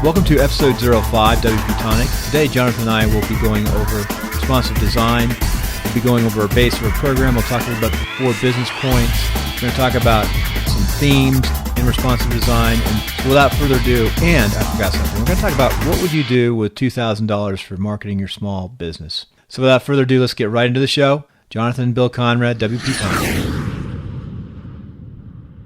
Welcome to episode 05, WP-Tonic. Today, Jonathan and I will be going over responsive design. We'll be going over a base of our program. We'll talk a little about the 4 business points. We're going to talk about some themes in responsive design. And so without further ado, and I forgot something, we're going to talk about what would you do with $2,000 for marketing your small business. So without further ado, let's get right into the show. Jonathan and Bill Conrad, WP-Tonic.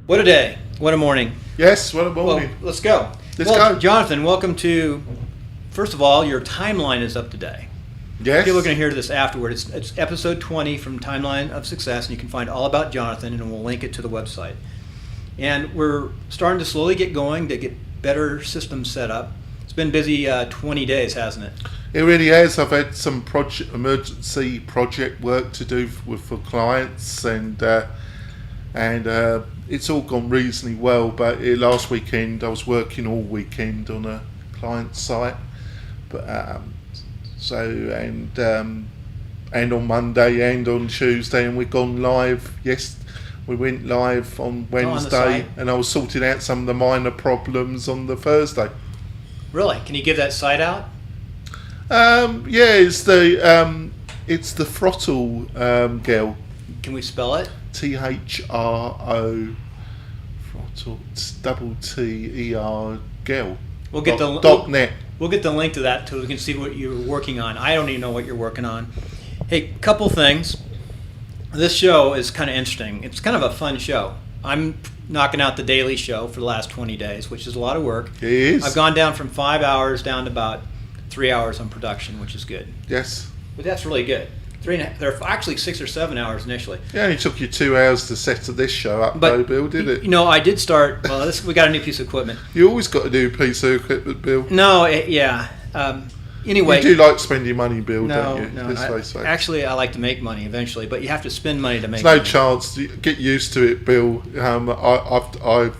What a day. What a morning. Yes, what a morning. Well, let's go. Let's go. Jonathan, welcome to, first of all, your timeline is up today. Yes. People are going to hear this afterward. It's episode 20 from Timeline of Success, and you can find all about Jonathan, and we'll link it to the website. And we're starting to slowly get going to get better systems set up. It's been busy 20 days, hasn't it? It really has. I've had some emergency project work to do for clients, and it's all gone reasonably well. But last weekend I was working all weekend on a client site, but and on Monday and on Tuesday, and we've gone live. Yes, we went live on Wednesday, and I was sorting out some of the minor problems on the Thursday. Really? Can you give that site out? Yeah, it's the Throttle girl. Can we spell it? THRO Throttle TTER girl. We'll get .net. We'll get the link to that so we can see what you're working on. I don't even know what you're working on. Hey, couple things. This show is kind of interesting. It's kind of a fun show. I'm knocking out the daily show for the last 20 days, which is a lot of work. It is. I've gone down from 5 hours down to about 3 hours on production, which is good. Yes. But that's really good. They're actually 6 or 7 hours initially. It only took you 2 hours to set this show up, though, Bill, did it? You know, I did start. Well, we got a new piece of equipment. You always got a new piece of equipment, Bill. No, yeah. Anyway, you do like spending money, Bill, don't you? No. Actually, I like to make money eventually, but you have to spend money to make. There's no money. chance. Get used to it, Bill. I've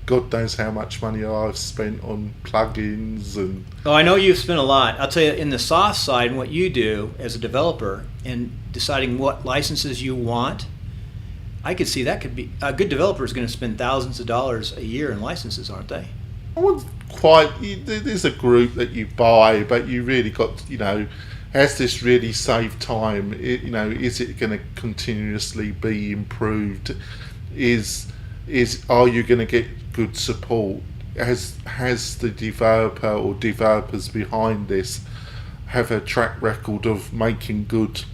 God knows how much money I've spent on plugins and. Oh, I know you've spent a lot. I'll tell you, in the soft side, what you do as a developer in deciding what licenses you want, I could see that could be a good developer is going to spend thousands of dollars a year in licenses, aren't they? I wouldn't quite. There's a group that you buy, but you really got, has this really saved time? Is it going to continuously be improved? Are you going to get good support? Has the developer or developers behind this have a track record of making good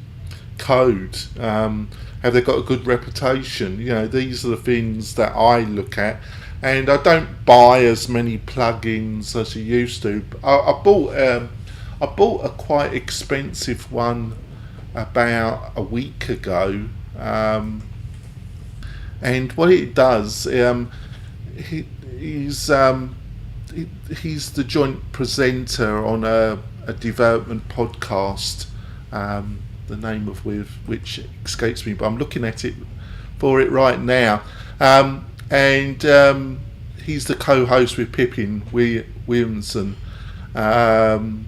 code? Have they got a good reputation? These are the things that I look at, and I don't buy as many plugins as I used to. I bought a quite expensive one about a week ago, and what it does, he's the joint presenter on a development podcast, the name of which escapes me, but I'm looking at it right now, and he's the co-host with Pippin Williamson, and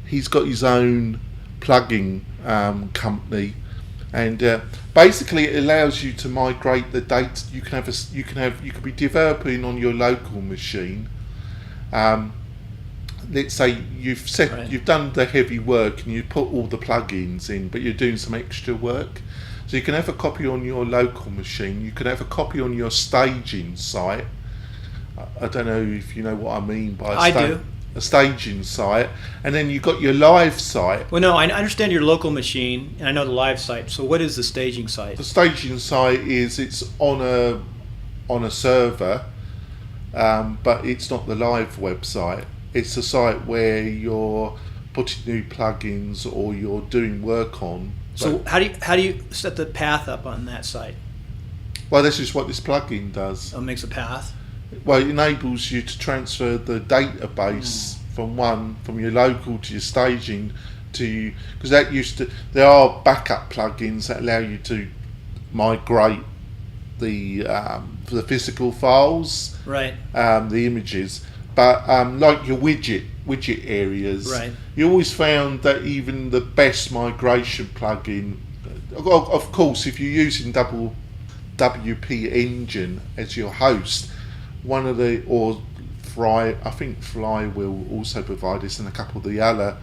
he's got his own plugin company. And basically, it allows you to migrate the data. You could be developing on your local machine. Let's say you've done the heavy work and you put all the plugins in, but you're doing some extra work. So you can have a copy on your local machine. You can have a copy on your staging site. I don't know if you know what I mean by a staging site, and then you've got your live site. Well, no, I understand your local machine, and I know the live site. So what is the staging site? The staging site it's on a server, but it's not the live website. It's a site where you're putting new plugins or you're doing work on. So how do you set the path up on that site? Well, this is what this plugin does. Oh, it makes a path? Well, it enables you to transfer the database from your local to your staging to, because there are backup plugins that allow you to migrate the physical files, right? The images, but like your widget areas, right? You always found that even the best migration plugin, of course, if you're using WP Engine as your host, or I think Fly will also provide this, and a couple of the other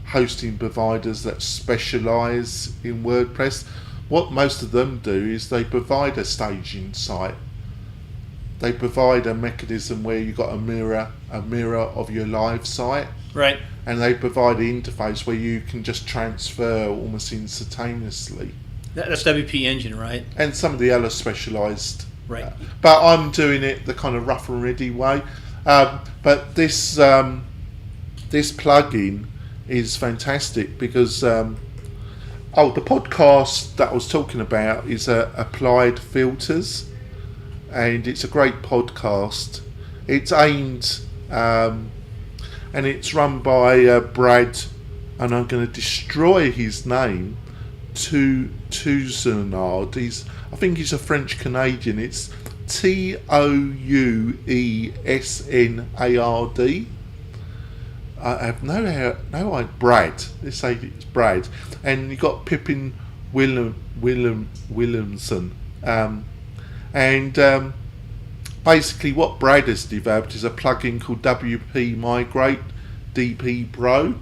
hosting providers that specialise in WordPress. What most of them do is they provide a staging site. They provide a mechanism where you've got a mirror of your live site. Right. And they provide an interface where you can just transfer almost instantaneously. That's WP Engine, right? And some of the other specialised. Right. But I'm doing it the kind of rough and ready way. But this plugin is fantastic because the podcast that I was talking about is Applied Filters, and it's a great podcast. It's aimed and it's run by Brad, and I'm going to destroy his name, Tousenard. I think he's a French Canadian. It's Touesnard. I have no idea. Brad. Let's say it's Brad. And you've got Pippin Williamson. Basically what Brad has developed is a plugin called WP Migrate DP Pro.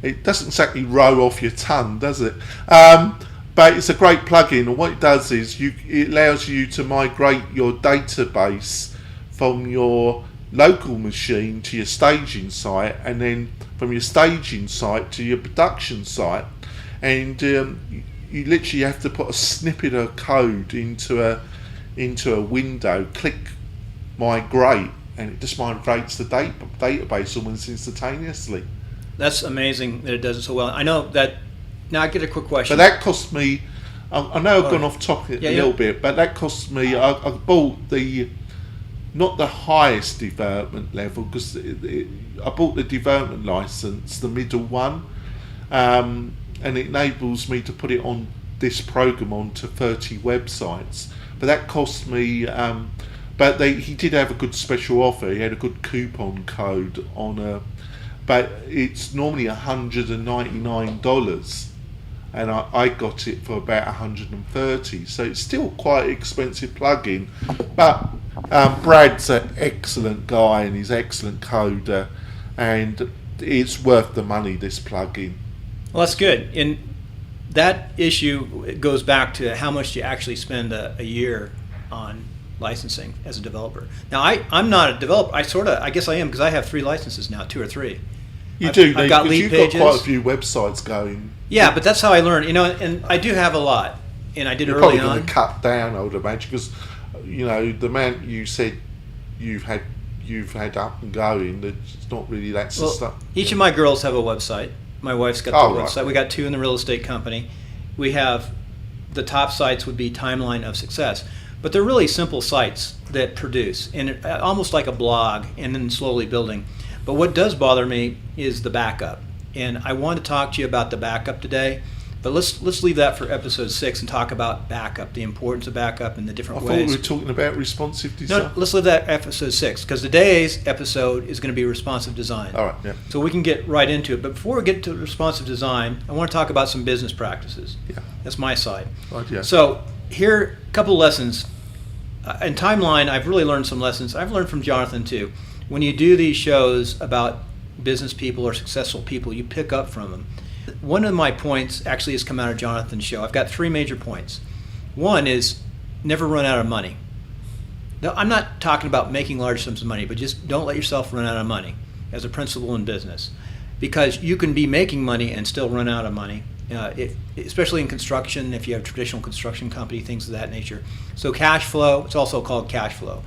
It doesn't exactly roll off your tongue, does it? But it's a great plugin, and what it does is it allows you to migrate your database from your local machine to your staging site, and then from your staging site to your production site. And you literally have to put a snippet of code into a window, click migrate, and it just migrates the database almost instantaneously. That's amazing that it does it so well. I know that. Now I get a quick question. But that cost me. I know I've gone off topic a little bit, but that cost me. I bought not the highest development level, because I bought the development license, the middle one, and it enables me to put it on this program onto 30 websites. But that cost me. But he did have a good special offer. He had a good coupon code on but it's normally $199, and I got it for about $130. So it's still quite an expensive plugin. But Brad's an excellent guy, and he's an excellent coder, and it's worth the money, this plugin. Well, that's good. And that issue goes back to how much you actually spend a year on licensing as a developer. Now, I'm not a developer. I guess I am, because I have 3 licenses now, 2 or 3. I've got lead you've pages. got quite a few websites going. Yeah, but that's how I learned. And I do have a lot, and I did You're early probably on. going to cut down, I would imagine, because the amount you said you've had up and going, it's not really that stuff. Each of my girls have a website. My wife's got the website. Right. We got 2 in the real estate company. We have the top sites would be Timeline of Success. But they're really simple sites that produce, and almost like a blog, and then slowly building. But what does bother me is the backup. And I want to talk to you about the backup today, but let's leave that for episode 6 and talk about backup, the importance of backup and the different ways. I thought we were talking about responsive design. No, let's leave that episode 6, because today's episode is going to be responsive design. All right, yeah. So we can get right into it. But before we get to responsive design, I want to talk about some business practices. Yeah. That's my side. Right, yeah. So here, a couple of lessons. In Timeline, I've really learned some lessons. I've learned from Jonathan too. When you do these shows about business people or successful people, you pick up from them. One of my points actually has come out of Jonathan's show. I've got 3 major points. One is never run out of money. Now, I'm not talking about making large sums of money, but just don't let yourself run out of money as a principle in business, because you can be making money and still run out of money. Especially in construction, if you have a traditional construction company, things of that nature. So cash flow, it's also called cash flow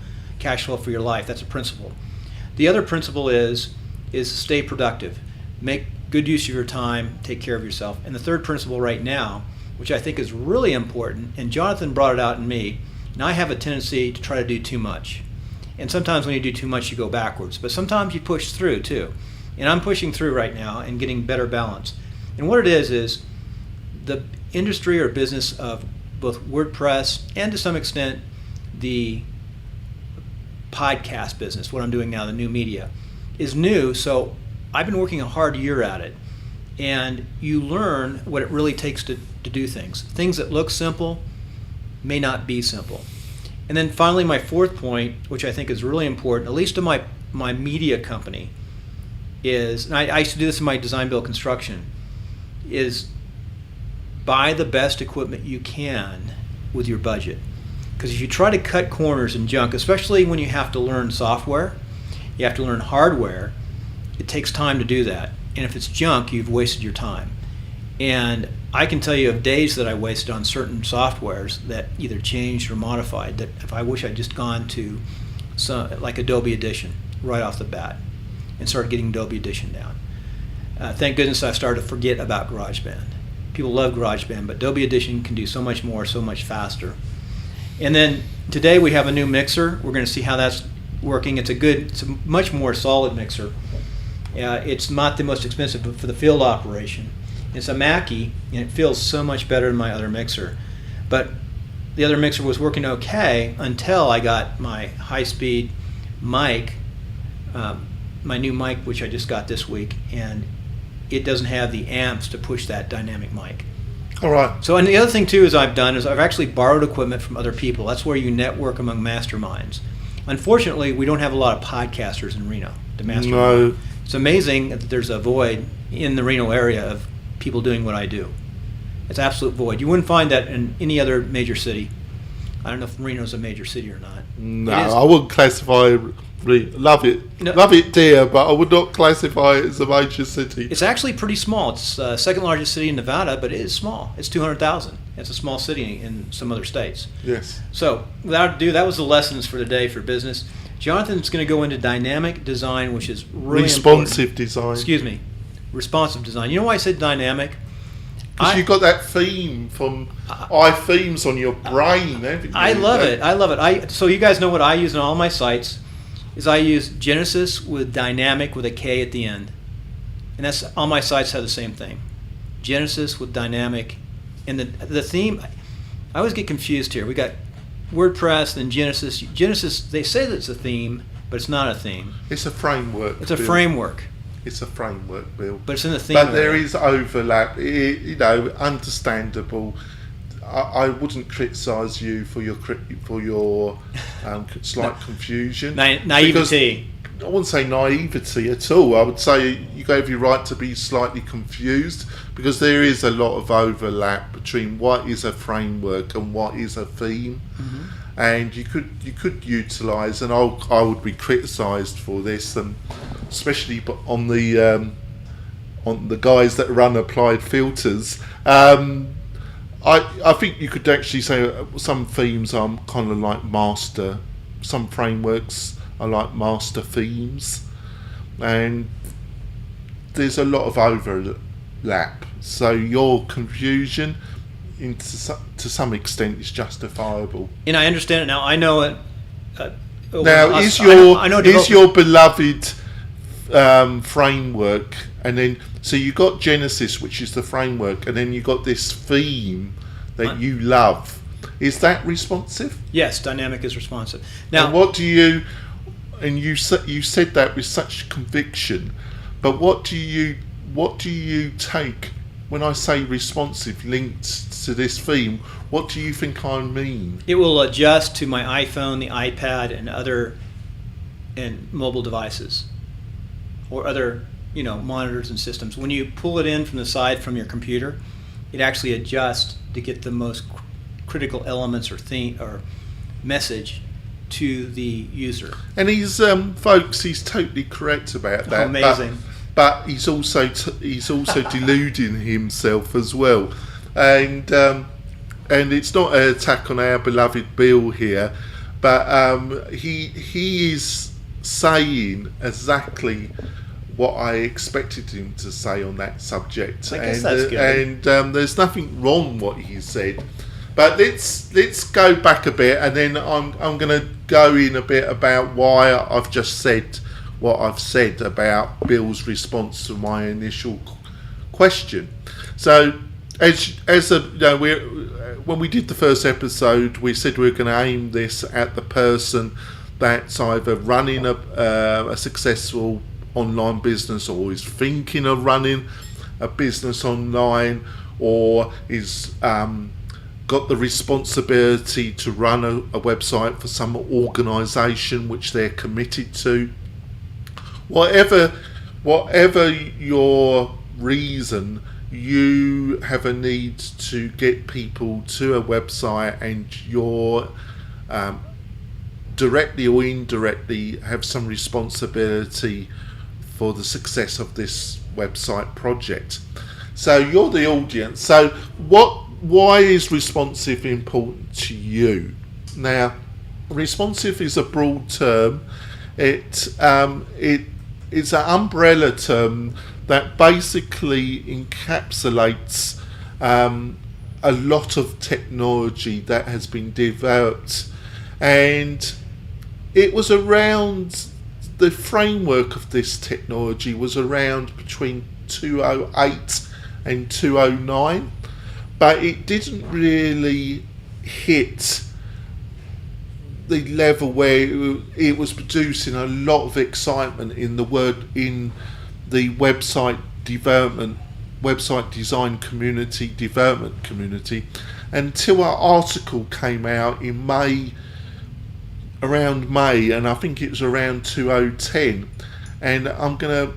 for your life. That's a principle. The other principle is stay productive. Make good use of your time, take care of yourself. And the third principle right now, which I think is really important, and Jonathan brought it out in me, and I have a tendency to try to do too much. And sometimes when you do too much, you go backwards. But sometimes you push through too. And I'm pushing through right now and getting better balance. And what it is the industry or business of both WordPress and to some extent the podcast business, what I'm doing now, the new media, is new. So I've been working a hard year at it. And you learn what it really takes to do things. Things that look simple may not be simple. And then finally, my 4th point, which I think is really important, at least to my my media company is, and I used to do this in my design build construction, is buy the best equipment you can with your budget. Because if you try to cut corners and junk, especially when you have to learn software, you have to learn hardware, it takes time to do that. And if it's junk, you've wasted your time. And I can tell you of days that I wasted on certain softwares that either changed or modified, that if I wish I'd just gone to like Adobe Edition right off the bat and started getting Adobe Edition down. Thank goodness I started to forget about GarageBand. People love GarageBand, but Adobe Edition can do so much more, so much faster. And then today we have a new mixer. We're going to see how that's working. It's a much more solid mixer. It's not the most expensive, but for the field operation. It's a Mackie, and it feels so much better than my other mixer. But the other mixer was working okay until I got my high-speed mic, my new mic, which I just got this week, and it doesn't have the amps to push that dynamic mic. All right. So, and the other thing too is I've actually borrowed equipment from other people. That's where you network among masterminds. Unfortunately, we don't have a lot of podcasters in Reno to mastermind. No. It's amazing that there's a void in the Reno area of people doing what I do. It's absolute void. You wouldn't find that in any other major city. I don't know if Reno's a major city or not. No, I wouldn't classify. Love it, No. love it, dear, but I would not classify it as a major city. It's actually pretty small. It's the second largest city in Nevada, but it is small. It's 200,000. It's a small city in some other states. Yes. So, without ado, that was the lessons for today for business. Jonathan's going to go into dynamic design, which is really Responsive important. design. Excuse me, responsive design. You know why I said dynamic? Because you've got that theme from iThemes on your brain, haven't you? I love it. So you guys know what I use on all my sites is I use Genesis with dynamic with a K at the end. And that's all my sites have the same thing. Genesis with dynamic. And the theme, I always get confused here. We got WordPress and Genesis. Genesis, they say that it's a theme, but it's not a theme. It's a framework. It's a Bill. framework. It's a framework, Bill. But it's in the theme. But there area. is overlap. Understandable. I wouldn't criticise you for your slight confusion. Naivety. I wouldn't say naivety at all. I would say you gave your right to be slightly confused because there is a lot of overlap between what is a framework and what is a theme. Mm-hmm. And you could utilise, and I would be criticised for this, and especially on the guys that run applied filters. I think you could actually say some themes are kind of like master. Some frameworks are like master themes, and there's a lot of overlap. So your confusion, to some extent, is justifiable. And I understand it now. I know it. Now, is your beloved framework, and then so you got Genesis, which is the framework, and then you got this theme that you love. Is that responsive? Yes, dynamic is responsive. Now, and what do you? And you said that with such conviction, but what do you take when I say responsive linked to this theme? What do you think I mean? It will adjust to my iPhone, the iPad, and other mobile devices, or other monitors and systems. When you pull it in from the side from your computer, it actually adjusts to get the most critical elements or theme or message to the user. And he's folks, he's totally correct about that. Amazing. But he's also deluding himself as well, and it's not an attack on our beloved Bill here, but he is saying exactly what I expected him to say on that subject. I guess that's good. And there's nothing wrong what he said. But let's go back a bit, and then I'm going to go in a bit about why I've just said what I've said about Bill's response to my initial question. So, when we did the first episode, we said we were going to aim this at the person that's either running a successful online business, or is thinking of running a business online, or is got the responsibility to run a website for some organisation which they're committed to. whatever your reason, you have a need to get people to a website, and you're directly or indirectly have some responsibility for the success of this website project. So you're the audience. So why is responsive important to you? Now, responsive is a broad term. It's an umbrella term that basically encapsulates a lot of technology that has been developed, and it was around, the framework of this technology was around between 2008 and 2009, but it didn't really hit the level where it was producing a lot of excitement in the website design development community, until our article came out in around May, and I think it was around 2010, and I'm going to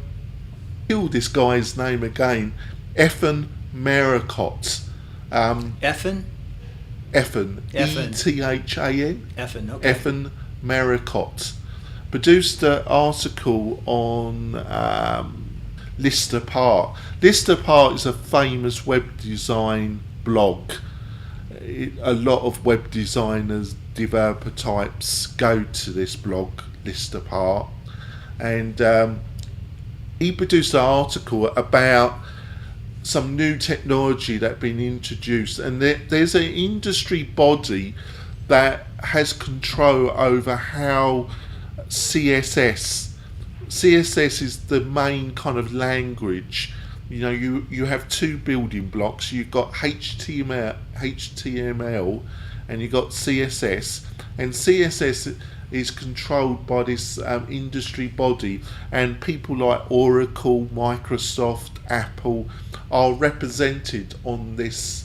kill this guy's name again, Ethan Maricott. Ethan, Ethan, E-T-H-A-N. Ethan, okay. Ethan Maricott produced an article on Lister Part. Lister Part is a famous web design blog. A lot of web designers, developer types go to this blog, Lister Part, and he produced an article about some new technology that had been introduced, and there's an industry body that has control over how CSS is the main kind of language. You know, you have two building blocks. You've got HTML and you've got CSS, and CSS is controlled by this industry body, and people like Oracle, Microsoft, Apple are represented on this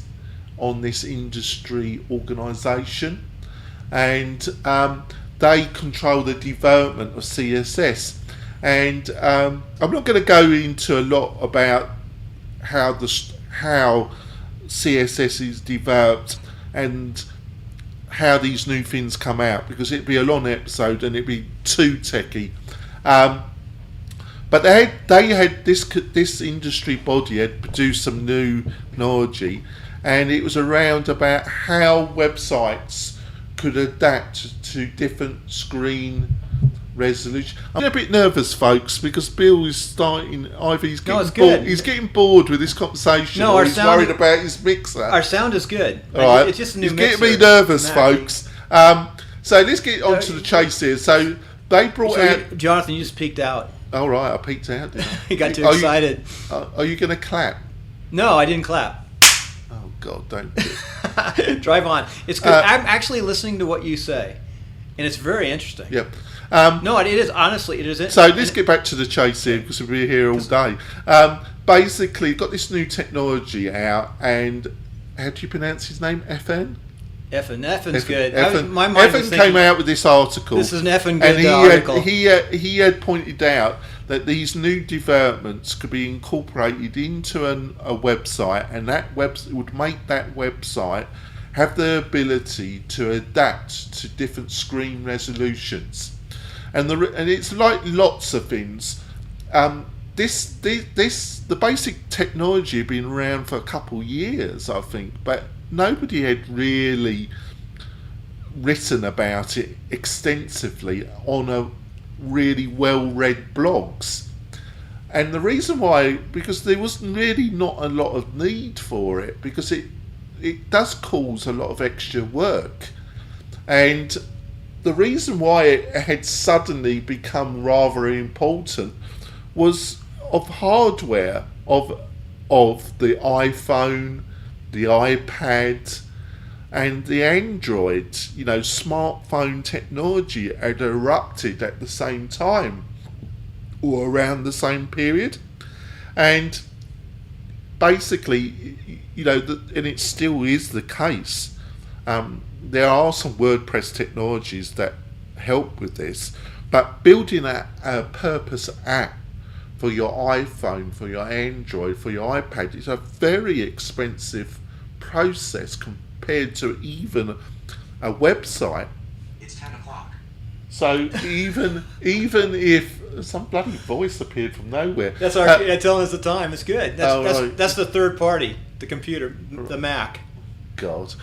industry organisation, and they control the development of CSS. And I'm not going to go into a lot about how CSS is developed and how these new things come out, because it'd be a long episode and it'd be too techy. But they had this industry body had produced some new technology, and it was around about how websites could adapt to different screen resolution. I'm a bit nervous, folks, because Bill is starting. He's getting bored with this conversation. No, he's worried about his mixer. Our sound is good. All right. It's just a new He's mixer. getting me nervous, folks. So let's get on to the chase here. So they brought out. Jonathan, you just peeked out. All right, I peeked out. You got too excited. Are you going to clap? No, I didn't clap. Oh God, don't do it. Drive on. It's good. I'm actually listening to what you say, and it's very interesting. Yep. No, it is. Honestly, it is. So let's get back to the chase here, because we'll be here all day. Basically, got this new technology out, and how do you pronounce his name? FN? Effin's good. Effin came out with this article. This is an effing good article. article. He had pointed out that these new developments could be incorporated into a website, and that website would make that website have the ability to adapt to different screen resolutions, and it's like lots of things. The basic technology had been around for a couple of years, I think, but nobody had really written about it extensively on a really well-read blogs. And the reason why, because there was really not a lot of need for it, because it does cause a lot of extra work. And the reason why it had suddenly become rather important was of hardware, of the iPhone, the iPad, and the Android. Smartphone technology had erupted at the same time, or around the same period. And basically, and it still is the case, there are some WordPress technologies that help with this, But building a purpose app for your iPhone, for your Android, for your iPad is a very expensive process compared to even a website. It's 10 o'clock. So even if some bloody voice appeared from nowhere, That's our telling us the time. It's good. That's the third party, the computer, the Mac. God,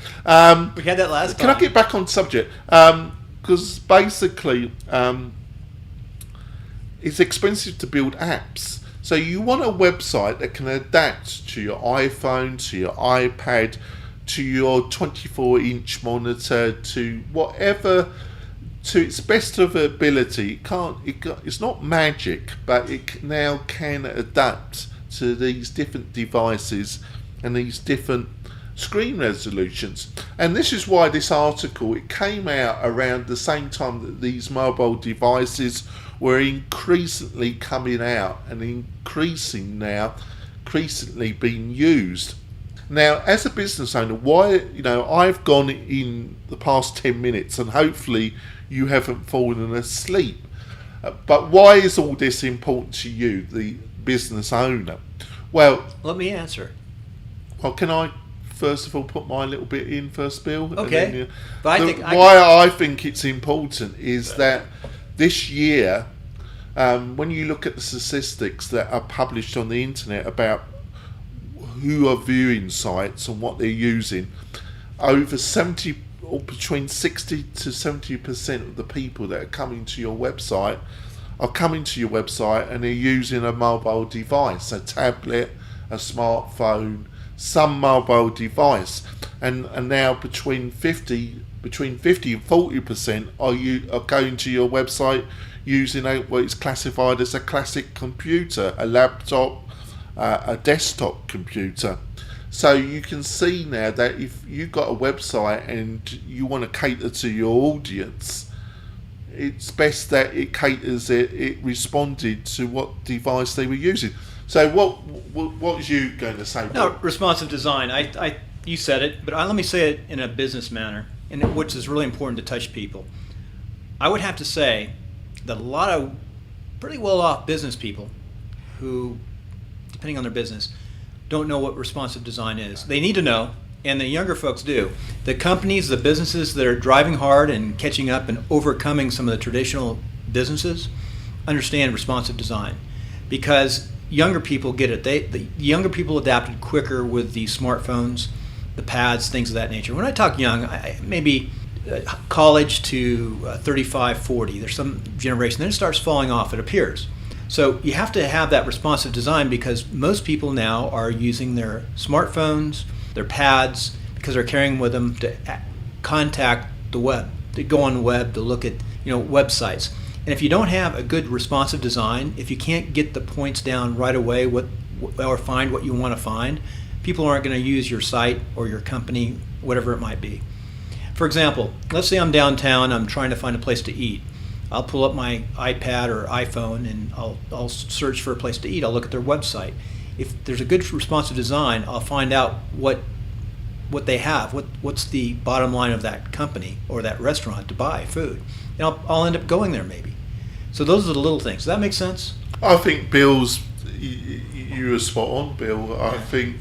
We had that last can time. I get back on subject? Because basically, it's expensive to build apps. So you want a website that can adapt to your iPhone, to your iPad, to your 24-inch monitor, to whatever, to its best of ability. It's not magic, but it now can adapt to these different devices and these different screen resolutions. And this is why this article, it came out around the same time that these mobile devices were increasingly coming out and increasingly being used. Now, as a business owner, I've gone in the past 10 minutes and hopefully you haven't fallen asleep. But why is all this important to you, the business owner? Well, Let me answer. can I first of all put my little bit in first, Bill? Okay. Why I think it's important is that this year, when you look at the statistics that are published on the internet about who are viewing sites and what they're using, over 70 or between 60 to 70% of the people that are coming to your website and they're using a mobile device, a tablet, a smartphone, some mobile device, and now between 50 and 40% are going to your website using what is classified as a classic computer, a laptop, a desktop computer. So you can see now that if you've got a website and you want to cater to your audience, it's best that it responded to what device they were using. So what was you going to say? No, Bill? responsive design. You said it, but let me say it in a business manner, which is really important to touch people. I would have to say that a lot of pretty well-off business people who, depending on their business, don't know what responsive design is. They need to know, and the younger folks do. The companies, the businesses that are driving hard and catching up and overcoming some of the traditional businesses understand responsive design, because younger people get it. The younger people adapted quicker with the smartphones, the pads, things of that nature. When I talk young, maybe college to 35, 40. There's some generation. Then it starts falling off, it appears. So you have to have that responsive design because most people now are using their smartphones, their pads, because they're carrying with them to contact the web, to go on the web, to look at websites. And if you don't have a good responsive design, if you can't get the points down right away or find what you want to find, people aren't going to use your site or your company, whatever it might be. For example, let's say I'm downtown, I'm trying to find a place to eat. I'll pull up my iPad or iPhone and I'll search for a place to eat. I'll look at their website. If there's a good responsive design, I'll find out what they have, what's the bottom line of that company or that restaurant to buy food. And I'll end up going there maybe. So those are the little things. Does that make sense? I think you were spot on, Bill. Yeah.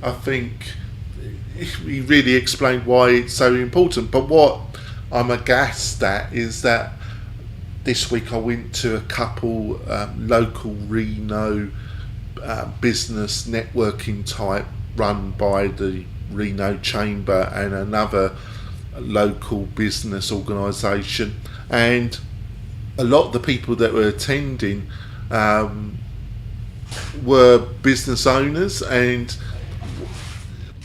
I think he really explained why it's so important. But what I'm aghast at is that this week I went to a couple local Reno business networking type run by the Reno Chamber and another local business organisation, and a lot of the people that were attending were business owners, and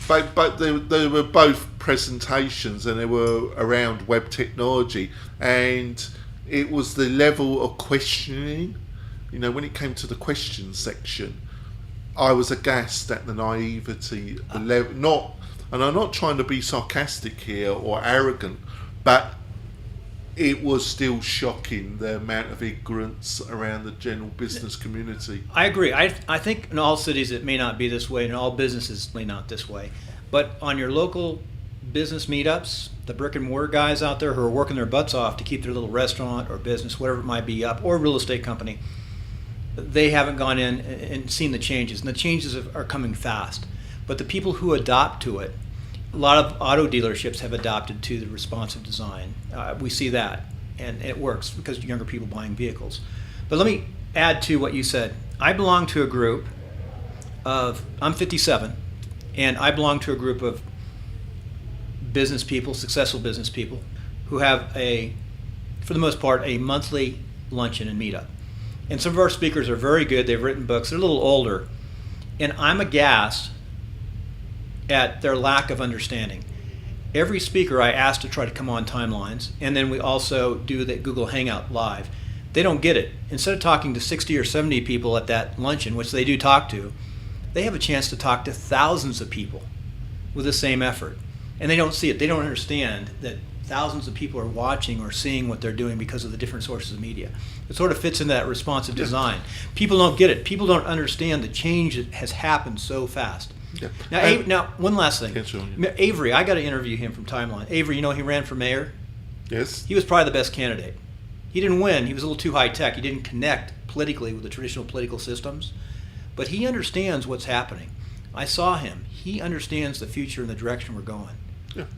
but they were both presentations and they were around web technology, and it was the level of questioning. When it came to the question section, I was aghast at the naivety, the level. And I'm not trying to be sarcastic here or arrogant, but it was still shocking, the amount of ignorance around the general business community. I agree. I think in all cities it may not be this way, and all businesses may not this way. But on your local business meetups, the brick and mortar guys out there who are working their butts off to keep their little restaurant or business, whatever it might be, up, or real estate company, they haven't gone in and seen the changes. And the changes are coming fast. But the people who adopt to it, a lot of auto dealerships have adopted to the responsive design. We see that, and it works because younger people buying vehicles. But let me add to what you said. I belong to a group I'm 57, and I belong to a group of business people, successful business people, who have for the most part, a monthly luncheon and meetup. And some of our speakers are very good. They've written books. They're a little older. And I'm aghast at their lack of understanding. Every speaker I ask to try to come on timelines, and then we also do the Google Hangout live. They don't get it. Instead of talking to 60 or 70 people at that luncheon, which they do talk to, they have a chance to talk to thousands of people with the same effort. And they don't see it. They don't understand that thousands of people are watching or seeing what they're doing because of the different sources of media. It sort of fits into that responsive design. People don't get it. People don't understand the change that has happened so fast. Yeah. Now, one last thing. Avery, I got to interview him from Timeline. Avery, he ran for mayor? Yes. He was probably the best candidate. He didn't win. He was a little too high tech. He didn't connect politically with the traditional political systems. But he understands what's happening. I saw him. He understands the future and the direction we're going.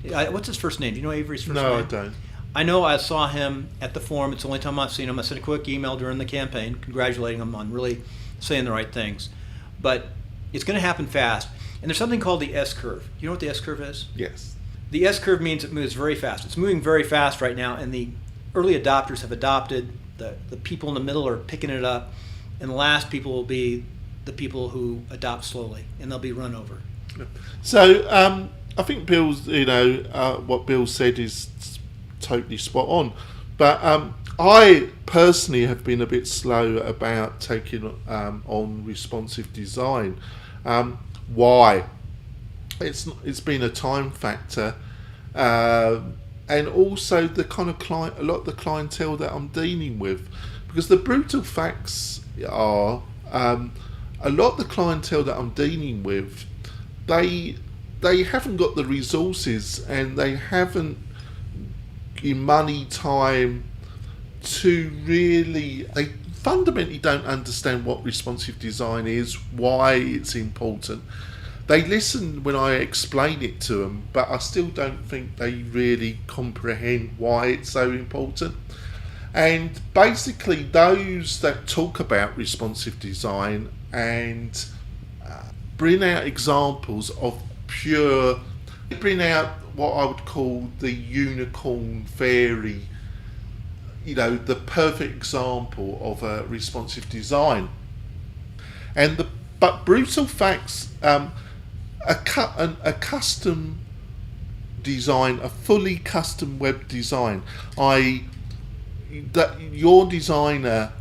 Yeah. What's his first name? Do you know Avery's first name? No, I don't. I know I saw him at the forum. It's the only time I've seen him. I sent a quick email during the campaign congratulating him on really saying the right things. But it's going to happen fast. And there's something called the S-curve. You know what the S-curve is? Yes. The S-curve means it moves very fast. It's moving very fast right now, and the early adopters have adopted. The people in the middle are picking it up, and the last people will be the people who adopt slowly, and they'll be run over. So I think Bill's, what Bill said is totally spot on. But I personally have been a bit slow about taking on responsive design. Why? It's been a time factor, and also the kind of a lot of the clientele that I'm dealing with, because the brutal facts are a lot of the clientele that I'm dealing with, they haven't got the resources and they haven't in money, time to really. They fundamentally don't understand what responsive design is, why it's important. They listen when I explain it to them, but I still don't think they really comprehend why it's so important. And basically those that talk about responsive design and bring out examples of bring out what I would call the unicorn fairy, the perfect example of a responsive design. But brutal facts, a custom design, a fully custom web design, that your designer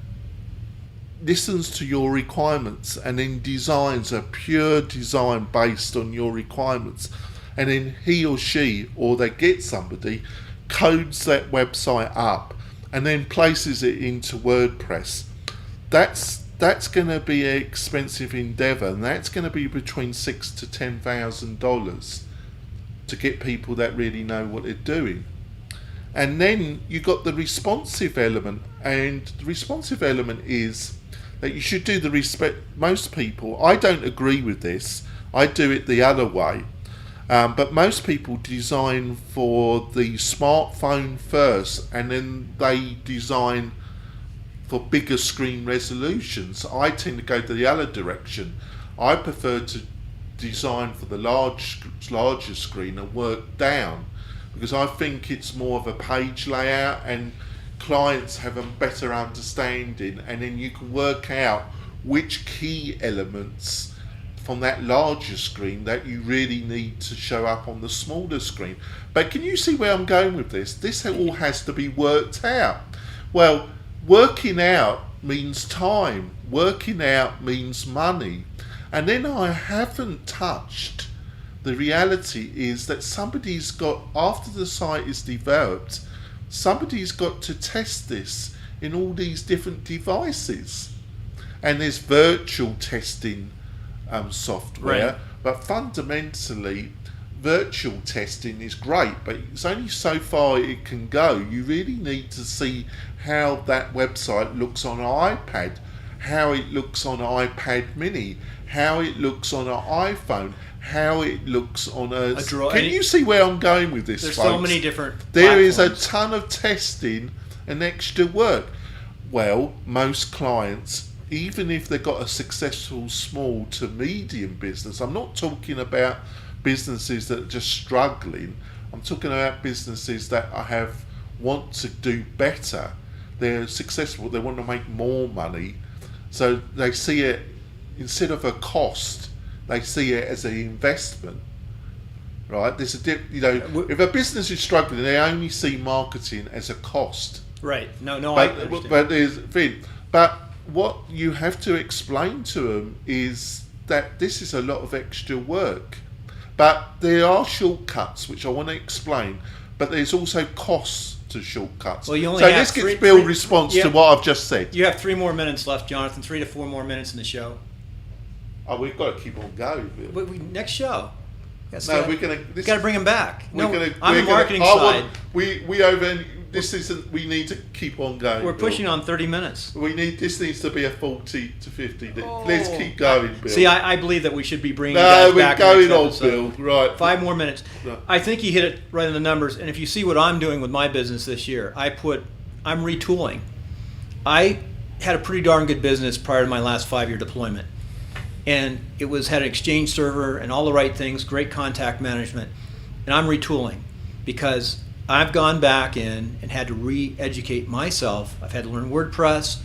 listens to your requirements and then designs a pure design based on your requirements, and then he or she, or they get somebody, codes that website up and then places it into WordPress. That's going to be an expensive endeavour, and that's going to be between $6,000 to $10,000 to get people that really know what they're doing. And then you got the responsive element, and the responsive element is that you should do most people, I don't agree with this, I do it the other way, but most people design for the smartphone first, and then they design for bigger screen resolutions. I tend to go to the other direction. I prefer to design for the larger screen and work down, because I think it's more of a page layout and clients have a better understanding, and then you can work out which key elements from that larger screen that you really need to show up on the smaller screen. But can you see where I'm going with this? This all has to be worked out. Well, working out means time, working out means money, and then I haven't touched the reality is that somebody's got, after the site is developed, somebody's got to test this in all these different devices, and there's virtual testing software, right. But fundamentally virtual testing is great, but it's only so far it can go. You really need to see how that website looks on an iPad, how it looks on an iPad mini, how it looks on an iPhone, how it looks on a Can you see where I'm going with this, There's folks? so many different There is a platforms. ton of testing and extra work. Well, most clients, even if they've got a successful small to medium business, I'm not talking about businesses that are just struggling. I'm talking about businesses that want to do better. They're successful. They want to make more money, so they see it instead of a cost. They see it as an investment. Right? There's if a business is struggling, they only see marketing as a cost. Right. No, But, I understand. but there's but what you have to explain to them is that this is a lot of extra work. But there are shortcuts which I want to explain. But there's also costs to shortcuts. Well, you only so have this gets three- Bill's three- response yeah. to what I've just said. You have 3 more minutes left, Jonathan. 3 to 4 more minutes in the show. Oh, we've got to keep on going, Bill. Next show. We're gonna. Got to bring him back. No, We're on the marketing side. This isn't. We need to keep on going. We're Bill. pushing on 30 minutes. This needs to be a 40 to 50. Oh. Let's keep going, Bill. See, I believe that we should be bringing you No, guys we're back. going next on, episode. Bill. Right. 5 more minutes. Right. I think you hit it right in the numbers. And if you see what I'm doing with my business this year, I'm retooling. I had a pretty darn good business prior to my last 5-year deployment. And it had an exchange server and all the right things, great contact management. And I'm retooling because I've gone back in and had to re-educate myself. I've had to learn WordPress.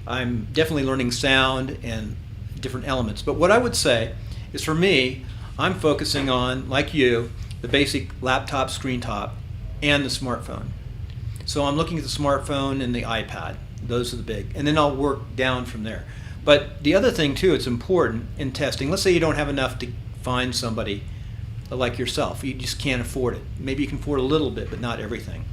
I'm definitely learning sound and different elements. But what I would say is, for me, I'm focusing on, like you, the basic laptop, screen top, and the smartphone. So I'm looking at the smartphone and the iPad. Those are the big. And then I'll work down from there. But the other thing, too, it's important in testing. Let's say you don't have enough to find somebody like yourself. You just can't afford it. Maybe you can afford a little bit, but not everything.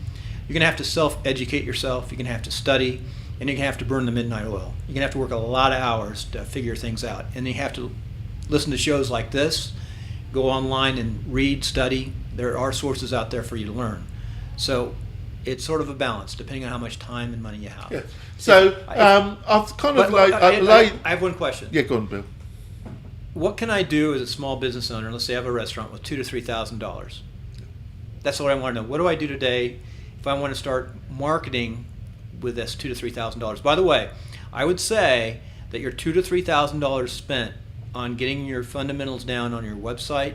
You're going to have to self-educate yourself. You're going to have to study, and you're going to have to burn the midnight oil. You're going to have to work a lot of hours to figure things out. And you have to listen to shows like this, go online and read, study. There are sources out there for you to learn. So it's sort of a balance, depending on how much time and money you have. Yeah. So I've kind of I have one question. Yeah, go on, Bill. What can I do as a small business owner? Let's say I have a restaurant with $2,000 to $3,000. That's what I want to know. What do I do today if I want to start marketing with this $2,000 to $3,000? By the way, I would say that your $2,000 to $3,000 spent on getting your fundamentals down on your website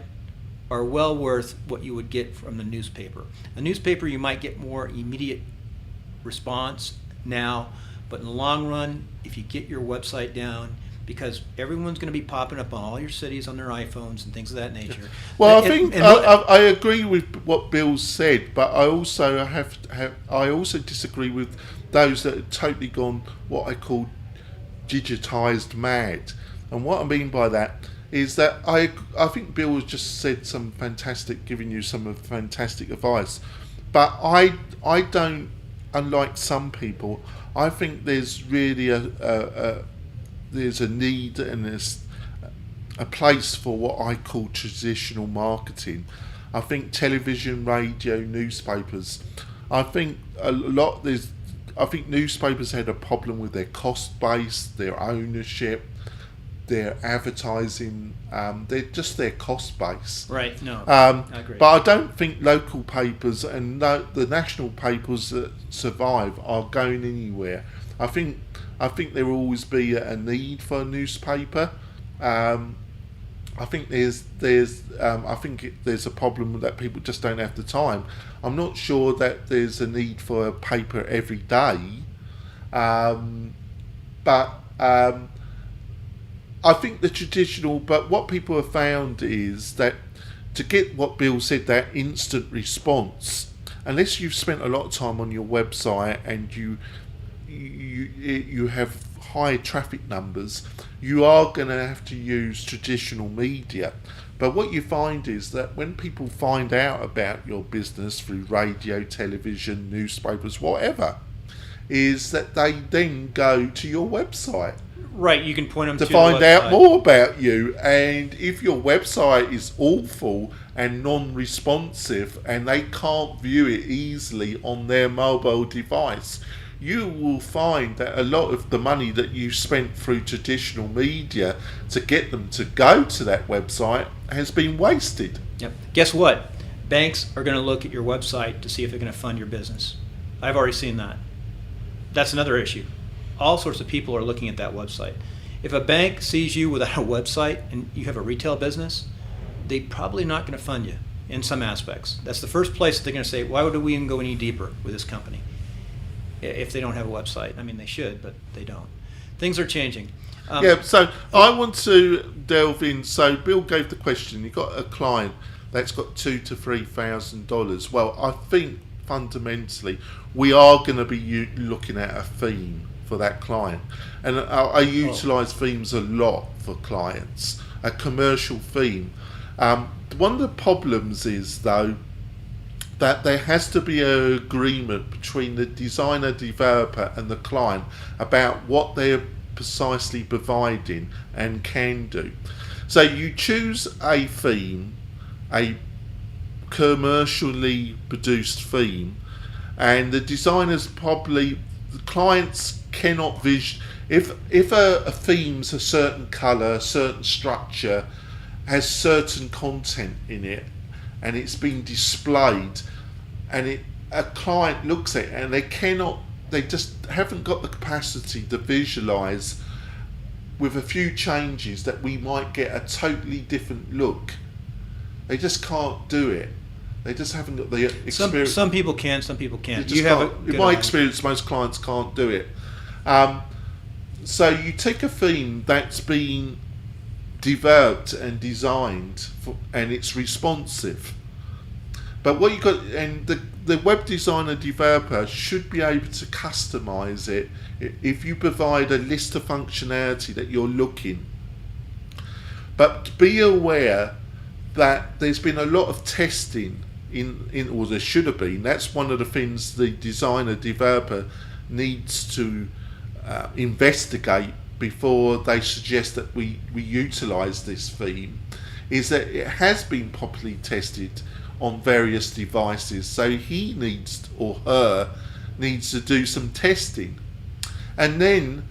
are well worth what you would get from the newspaper. A newspaper, you might get more immediate response now, but in the long run, if you get your website down, because everyone's going to be popping up on all your cities on their iPhones and things of that nature. Well, I agree with what Bill said, but I also I also disagree with those that have totally gone what I call digitized mad. And what I mean by that is that I think Bill has just said giving you some fantastic advice, but I don't. Unlike some people, I think there's really there's a need and there's a place for what I call traditional marketing. I think television, radio, newspapers. I think I think newspapers had a problem with their cost base, their ownership, their advertising, their cost base. Right. No. I agree. But I don't think local papers and the national papers that survive are going anywhere. I think there will always be a need for a newspaper. I think there's a problem that people just don't have the time. I'm not sure that there's a need for a paper every day, but I think the traditional. But what people have found is that to get what Bill said, that instant response, unless you've spent a lot of time on your website and you have high traffic numbers, you are going to have to use traditional media. But what you find is that when people find out about your business through radio, television, newspapers, whatever, is that they then go to your website. Right, you can point them to to find the out website. more about you. And if your website is awful and non-responsive, and they can't view it easily on their mobile device, you will find that a lot of the money that you spent through traditional media to get them to go to that website has been wasted. Yep. Guess what? Banks are going to look at your website to see if they're going to fund your business. I've already seen that. That's another issue. All sorts of people are looking at that website. If a bank sees you without a website and you have a retail business, they're probably not going to fund you in some aspects. That's the first place that they're going to say, why would we even go any deeper with this company if they don't have a website? I mean, they should, but they don't. Things are changing. So I want to delve in. So Bill gave the question, you've got a client that's got $2,000 to $3,000. Well, I think fundamentally we are going to be looking at a theme for that client. And I utilise themes a lot for clients, a commercial theme. One of the problems is, though, that there has to be an agreement between the designer, developer and the client about what they're precisely providing and can do. So you choose a theme, a commercially produced theme, and the designers probably, the clients cannot if a theme's a certain colour, a certain structure, has certain content in it, and it's been displayed, and a client looks at it and they just haven't got the capacity to visualise with a few changes that we might get a totally different look. They just can't do it. They just haven't got the experience. Some people can, some people can't. In my experience, most clients can't do it. So you take a theme that's been developed and designed and it's responsive. But what you got, and the web designer developer should be able to customize it if you provide a list of functionality that you're looking. But be aware that there's been a lot of testing or there should have been. That's one of the things the designer developer needs to investigate before they suggest that we utilize this theme, is that it has been properly tested on various devices, so he needs, or her needs, to do some testing. And then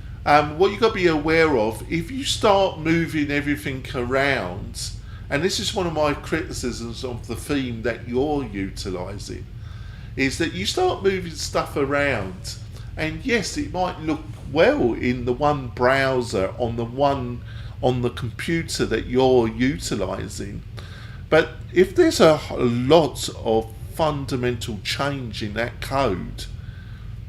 what you've got to be aware of, if you start moving everything around, and this is one of my criticisms of the theme that you're utilizing, is that you start moving stuff around, and yes, it might look well in the one browser on the computer that you're utilizing, but if there's a lot of fundamental change in that code,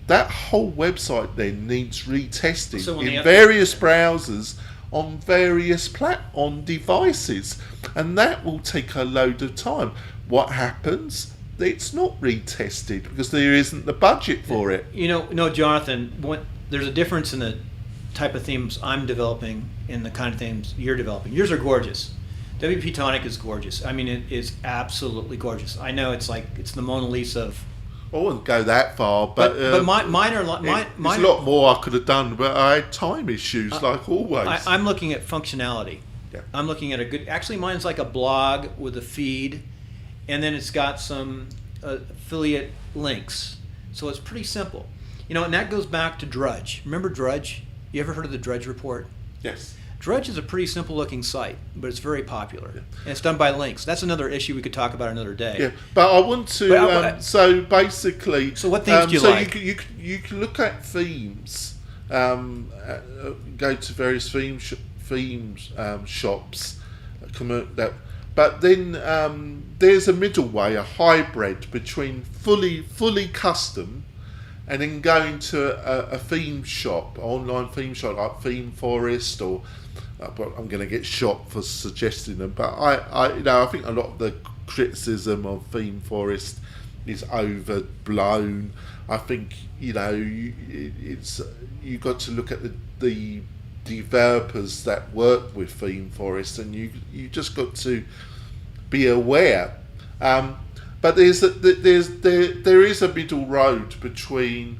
that whole website then needs retesting in various browsers on various on devices, and that will take a load of time. What happens? It's not retested because there isn't the budget for it. No, Jonathan, there's a difference in the type of themes I'm developing and the kind of themes you're developing. Yours are gorgeous. WP-Tonic is gorgeous. I mean, it is absolutely gorgeous. I know it's the Mona Lisa of... I wouldn't go that far, but mine are like... There's a lot more I could have done, but I had time issues, like always. I'm looking at functionality. Yeah. I'm looking at a good... Actually, mine's like a blog with a feed, and then it's got some affiliate links. So it's pretty simple. And that goes back to Drudge. Remember Drudge? You ever heard of the Drudge report? Yes. Drudge is a pretty simple looking site, but it's very popular. Yeah. And it's done by links. That's another issue we could talk about another day. Yeah, but I want to... so basically... So what themes do you like? So you can look at themes, go to various theme shops, but then there's a middle way, a hybrid between fully custom and then going to a theme shop, online theme shop like Theme Forest, or I'm going to get shot for suggesting them. But I think a lot of the criticism of Theme Forest is overblown. I think it's you got to look at the developers that work with Theme Forest, and you just got to be aware. But there is a middle road between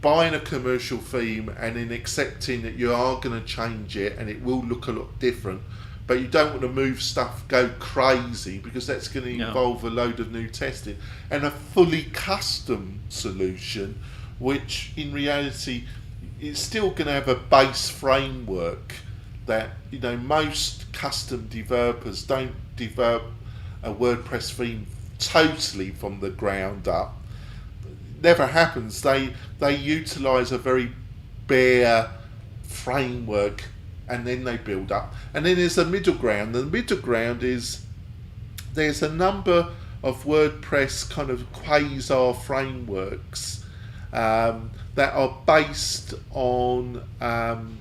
buying a commercial theme and then accepting that you are going to change it and it will look a lot different but you don't want to move stuff, go crazy, because that's going to No. involve a load of new testing. And a fully custom solution, which in reality is still going to have a base framework that, you know, most custom developers don't develop a WordPress theme totally from the ground up. Never happens. They utilize a very bare framework, and then they build up. And then there's a middle ground. The middle ground is there's a number of WordPress kind of quasi frameworks that are based on I'm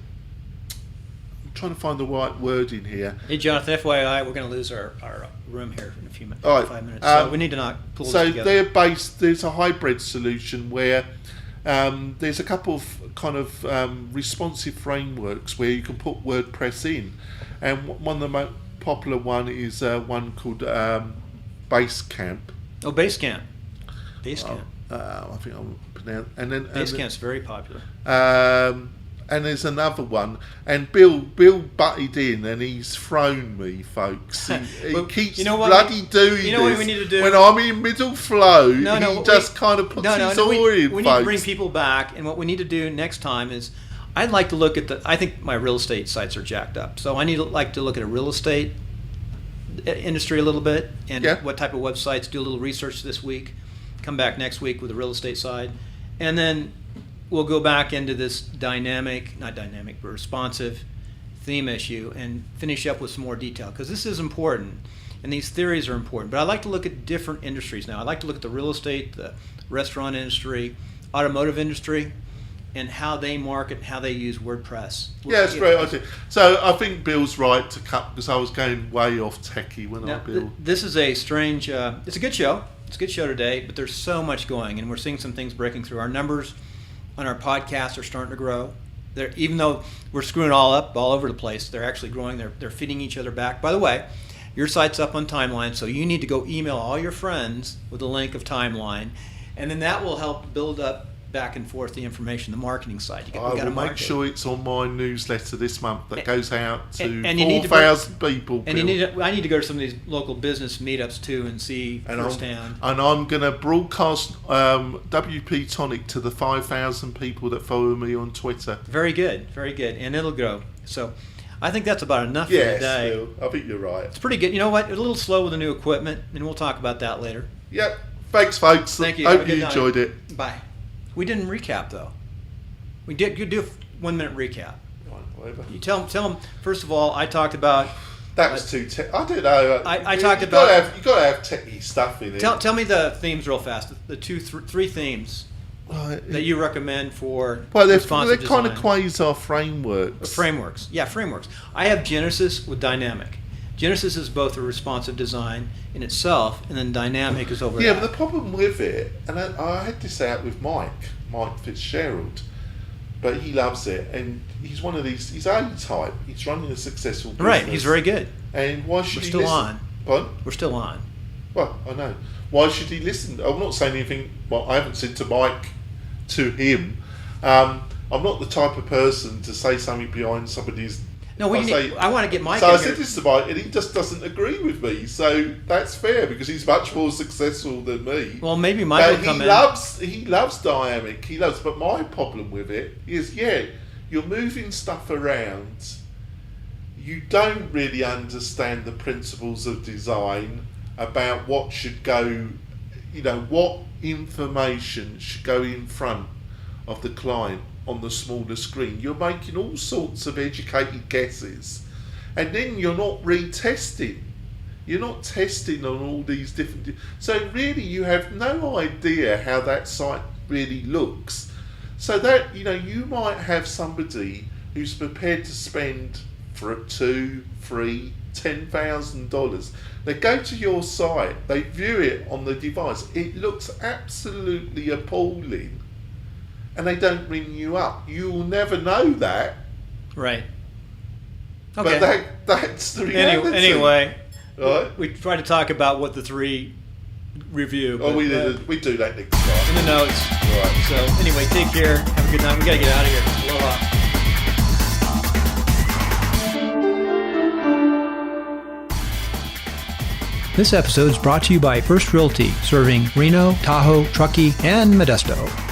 trying to find the right word in here. Hey, Jonathan, FYI, we're going to lose our room here in a few minutes, All right. 5 minutes. So we need to not pull So this together. they're based. There's a hybrid solution where there's a couple of kind of responsive frameworks where you can put WordPress in, and one of the most popular one is one called Basecamp. Oh, Basecamp. Basecamp. I think I'll pronounce. And then Basecamp's very popular. and there's another one, and Bill butted in, and he's thrown me, folks. He Well, keeps you know what bloody doing you know what this. we need to do? When I'm in middle flow, No, he we- just kind of puts his oar in, we folks. need to bring people back, and what we need to do next time is, I'd like to look at I think my real estate sites are jacked up, so I like to look at a real estate industry a little bit, and Yeah. what type of websites, do a little research this week, come back next week with the real estate side, and then we'll go back into this not dynamic, but responsive theme issue and finish up with some more detail, because this is important and these theories are important. But I like to look at different industries now. I like to look at the real estate, the restaurant industry, automotive industry, and how they market, how they use WordPress. Yeah, it's great idea. So I think Bill's right to cut, because I was going way off techie when I Now, built. this is a strange, it's a good show. It's a good show today, but there's so much going, and we're seeing some things breaking through. Our numbers on our podcasts are starting to grow. Even though we're screwing all up all over the place, they're actually growing. They're feeding each other back. By the way, your site's up on Timeline, so you need to go email all your friends with a link of Timeline, and then that will help build up back and forth the information, the marketing side. I will make market. sure it's on my newsletter this month that goes out to and you need to bring- 4,000 people. And Bill. I need to go to some of these local business meetups too and see firsthand. I'm going to broadcast WP-Tonic to the 5,000 people that follow me on Twitter. Very good, and it'll grow. So I think that's about enough for today. Bill, I think you're right. It's pretty good. You know what? A little slow with the new equipment, and we'll talk about that later. Yep. Thanks, folks. Thank you. Have a Hope good you night. enjoyed it. Bye. We didn't recap though. We did. You do a 1 minute recap. Right, whatever. You tell them. First of all, I talked about. That was too I don't know. I talked you about- You got to have techie stuff in it. Tell me the themes real fast. The three themes Right. that you recommend for Well, they're responsive kind of design. quasi frameworks. Frameworks. Yeah, frameworks. I have Genesis with Dynamic. Genesis is both a responsive design in itself, and then Dynamic is over Yeah, that. but the problem with it, and I had this out with Mike Fitzgerald, but he loves it, and he's one of these. He's A-type. He's running a successful business. Right, he's very good. And why should We're he still listen? on. Pardon? We're still on. Well, I know. Why should he listen? I'm not saying anything. Well, I haven't said to Mike, to him. I'm not the type of person to say something behind somebody's. No, I want to get Mike So in I here. said this to Mike, and he just doesn't agree with me. So that's fair, because he's much more successful than me. Well, maybe Mike will But come in. he loves Dynamic. He loves. But my problem with it is, you're moving stuff around. You don't really understand the principles of design about what should go. What information should go in front of the client on the smaller screen. You're making all sorts of educated guesses, and then you're not retesting. You're not testing on all these different. So really, you have no idea how that site really looks. So that you might have somebody who's prepared to spend for $2,000, $3,000, $10,000. They go to your site, they view it on the device. It looks absolutely appalling. And they don't ring you up. You'll never know that. Right. Okay. But that's the reality. Anyway, Right? we try to talk about what the three review. Oh, but, we do that next time. in the notes. Right. So anyway, take care. Have a good night. We gotta get out of here. Aloha. This episode is brought to you by First Realty, serving Reno, Tahoe, Truckee, and Modesto.